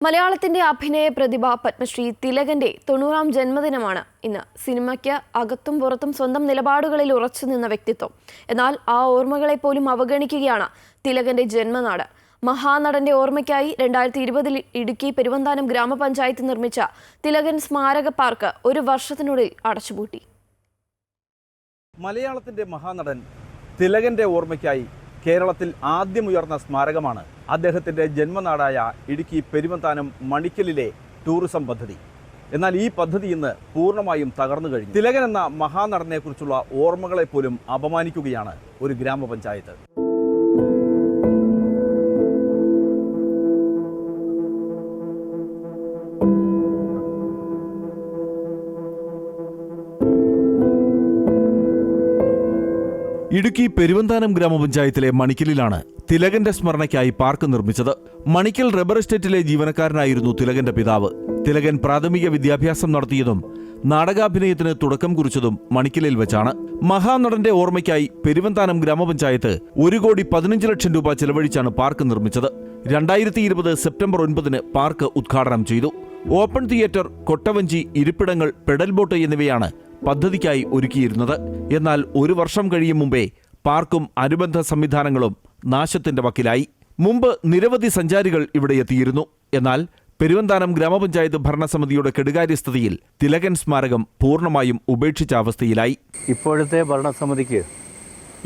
മലയാളത്തിന്റെ അഭിനയ പ്രതിഭ പത്മശ്രീ തിലകന്റെ 90ാം ജന്മദിനമാണ് ഇന്ന്. സിനിമയ്ക്ക് അകത്തും പുറത്തും സ്വന്തം നിലപാടുകളിൽ ഉറച്ചു നിന്ന വ്യക്തിത്വം. എന്നാൽ ആ ഓർമ്മകളെ പോലും അവഗണിക്കുകയാണ് തിലകന്റെ ജന്മനാട്. മഹാനടന്റെ ഓർമ്മയ്ക്കായി 2020 ഇടുക്കി പെരുവന്താനം ഗ്രാമപഞ്ചായത്ത് നിർമ്മിച്ച തിലകൻ സ്മാരക പാർക്ക് ഒരു വർഷത്തിനുള്ളിൽ അടച്ചുപൂട്ടി. മലയാളത്തിന്റെ മഹാനടൻ തിലകന്റെ ഓർമ്മയ്ക്കായി കേരളത്തിൽ ആദ്യമുയർന്ന സ്മാരകമാണ് അദ്ദേഹത്തിന്റെ ജന്മനാടായ ഇടുക്കി പെരുവന്താനം മണിക്കലിലെ ടൂറിസം പദ്ധതി. എന്നാൽ ഈ പദ്ധതി ഇന്ന് പൂർണ്ണമായും തകർന്നു കഴിഞ്ഞു. തിലകൻ എന്ന മഹാനടനെ കുറിച്ചുള്ള ഓർമ്മകളെ പോലും അപമാനിക്കുകയാണ് ഒരു ഗ്രാമപഞ്ചായത്ത്. ഇടുക്കി പെരുവന്താനം ഗ്രാമപഞ്ചായത്തിലെ മണിക്കലിലാണ് തിലകന്റെ സ്മരണയ്ക്കായി പാർക്ക് നിർമ്മിച്ചത്. മണിക്കൽ റബ്ബർ എസ്റ്റേറ്റിലെ ജീവനക്കാരനായിരുന്നു തിലകന്റെ പിതാവ്. തിലകൻ പ്രാഥമിക വിദ്യാഭ്യാസം നടത്തിയതും നാടകാഭിനയത്തിന് തുടക്കം കുറിച്ചതും മണിക്കലിൽ വെച്ചാണ്. മഹാനടന്റെ ഓർമ്മയ്ക്കായി പെരുവന്താനം ഗ്രാമപഞ്ചായത്ത് 1,15,00,000 രൂപ ചെലവഴിച്ചാണ് പാർക്ക് നിർമ്മിച്ചത്. 2020 സെപ്റ്റംബർ 9 പാർക്ക് ഉദ്ഘാടനം ചെയ്തു. ഓപ്പൺ തിയേറ്റർ, കൊട്ടവഞ്ചി, ഇരിപ്പിടങ്ങൾ, പെഡൽ ബോട്ട് എന്നിവയാണ് പദ്ധതിക്കായി ഒരുക്കിയിരുന്നത്. എന്നാൽ ഒരു വർഷം കഴിയും മുമ്പേ പാർക്കും അനുബന്ധ സംവിധാനങ്ങളും നാശത്തിന്റെ വക്കിലായി. മുമ്പ് നിരവധി സഞ്ചാരികൾ ഇവിടെ എത്തിയിരുന്നു. എന്നാൽ പെരുവന്താനം ഗ്രാമപഞ്ചായത്ത് ഭരണസമിതിയുടെ കെടുകാര്യസ്ഥതയിൽ തിലകൻ സ്മാരകം പൂർണ്ണമായും ഉപേക്ഷിച്ച അവസ്ഥയിലായി. ഇപ്പോഴത്തെ ഭരണസമിതിക്ക്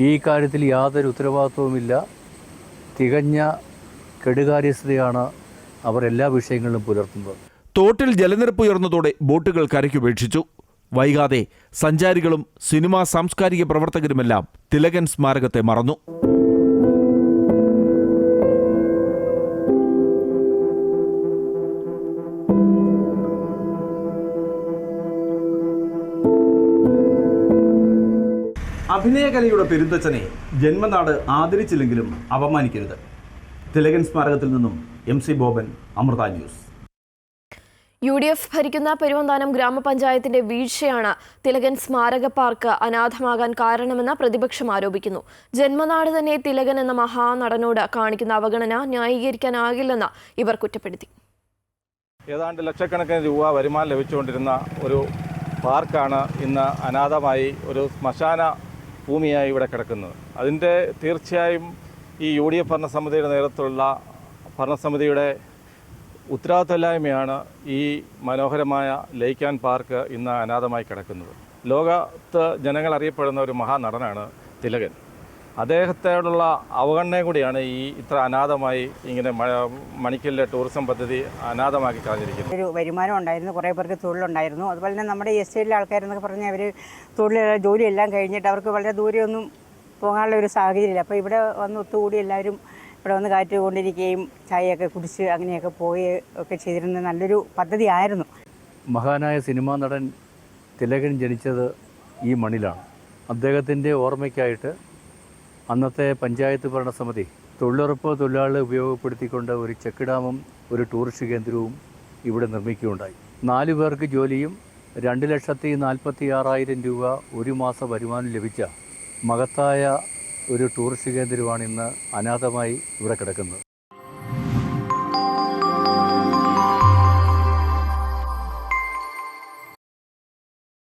ഈ കാര്യത്തിൽ യാതൊരു ഉത്തരവാദിത്വവുമില്ല. തികഞ്ഞ കെടുകാര്യസ്ഥതയാണ് അവർ എല്ലാ വിഷയങ്ങളിലും പുലർത്തുന്നത്. തോട്ടിൽ ജലനിരപ്പ് ഉയർന്നതോടെ ബോട്ടുകൾ കരയ്ക്കുപേക്ഷിച്ചു. വൈകാതെ സഞ്ചാരികളും സിനിമാ സാംസ്കാരിക പ്രവർത്തകരുമെല്ലാം തിലകൻ സ്മാരകത്തെ മറന്നു. അഭിനയകലയുടെ പെരുന്തച്ഛനെ ജന്മനാട് ആദരിച്ചില്ലെങ്കിലും അപമാനിക്കരുത്. തിലകൻ സ്മാരകത്തിൽ നിന്നും MC Boban, Amrita news. UDF ഭരിക്കുന്ന പെരുവന്താനം ഗ്രാമപഞ്ചായത്തിന്റെ വീഴ്ചയാണ് തിലകൻ സ്മാരക പാർക്ക് അനാഥമാകാൻ കാരണമെന്ന് പ്രതിപക്ഷം ആരോപിക്കുന്നു. ജന്മനാട് തന്നെ തിലകൻ എന്ന മഹാനടനോട് കാണിക്കുന്ന അവഗണന ന്യായീകരിക്കാനാകില്ലെന്ന് ഇവർ കുറ്റപ്പെടുത്തി. ഏതാണ്ട് ലക്ഷക്കണക്കിന് രൂപ വരുമാനം ലഭിച്ചുകൊണ്ടിരുന്ന ഒരു പാർക്കാണ് ഇന്ന് അനാഥമായി ഒരു ശ്മശാന ഭൂമിയായി ഇവിടെ കിടക്കുന്നത്. അതിൻ്റെ തീർച്ചയായും ഈ UDF ഭരണസമിതിയുടെ നേതൃത്വത്തിലുള്ള ഭരണസമിതിയുടെ ഉത്തരവാദിത്തമില്ലായ്മയാണ് ഈ മനോഹരമായ ലേക്ക് ആൻഡ് പാർക്ക് ഇന്ന് അനാഥമായി കിടക്കുന്നത്. ലോകത്ത് ജനങ്ങൾ അറിയപ്പെടുന്ന ഒരു മഹാനടനാണ് തിലകൻ. അദ്ദേഹത്തോടുള്ള അവഗണനയും കൂടിയാണ് ഈ ഇത്ര അനാഥമായി ഇങ്ങനെ മണിക്കലിലെ ടൂറിസം പദ്ധതി അനാഥമാക്കി കളഞ്ഞിരിക്കുന്നത്. ഒരു വരുമാനം ഉണ്ടായിരുന്നു, കുറേ പേർക്ക് തൊഴിലുണ്ടായിരുന്നു. അതുപോലെ തന്നെ നമ്മുടെ എസ്റ്റേറ്റിലെ ആൾക്കാരെന്നൊക്കെ പറഞ്ഞാൽ അവർ ജോലിയെല്ലാം കഴിഞ്ഞിട്ട് അവർക്ക് വളരെ ദൂരെയൊന്നും പോകാനുള്ള ഒരു സാഹചര്യമില്ല. അപ്പോൾ ഇവിടെ വന്ന് ഒത്തുകൂടി എല്ലാവരും ഇവിടെ വന്ന് കാറ്റ് കൊണ്ടിരിക്കുകയും ചായയൊക്കെ കുടിച്ച് അങ്ങനെയൊക്കെ പോയി ഒക്കെ ചെയ്തിരുന്ന നല്ലൊരു പദ്ധതിയായിരുന്നു. മഹാനായ സിനിമാ നടൻ തിലകൻ ജനിച്ചത് ഈ മണ്ണിലാണ്. അദ്ദേഹത്തിൻ്റെ ഓർമ്മയ്ക്കായിട്ട് അന്നത്തെ പഞ്ചായത്ത് ഭരണസമിതി തൊഴിലുറപ്പ് തൊഴിലാളികളെ ഉപയോഗപ്പെടുത്തിക്കൊണ്ട് ഒരു ചെക്ക് ഡാമും ഒരു ടൂറിസ്റ്റ് കേന്ദ്രവും ഇവിടെ നിർമ്മിക്കുകയുണ്ടായി. 4 പേർക്ക് ജോലിയും 2,46,000 രൂപ ഒരു മാസം വരുമാനം ലഭിച്ച മഹത്തായ ഒരു ടൂറിസ്റ്റ് കേന്ദ്രമാണ് ഇന്ന് അനാഥമായി ഇവിടെ കിടക്കുന്നത്.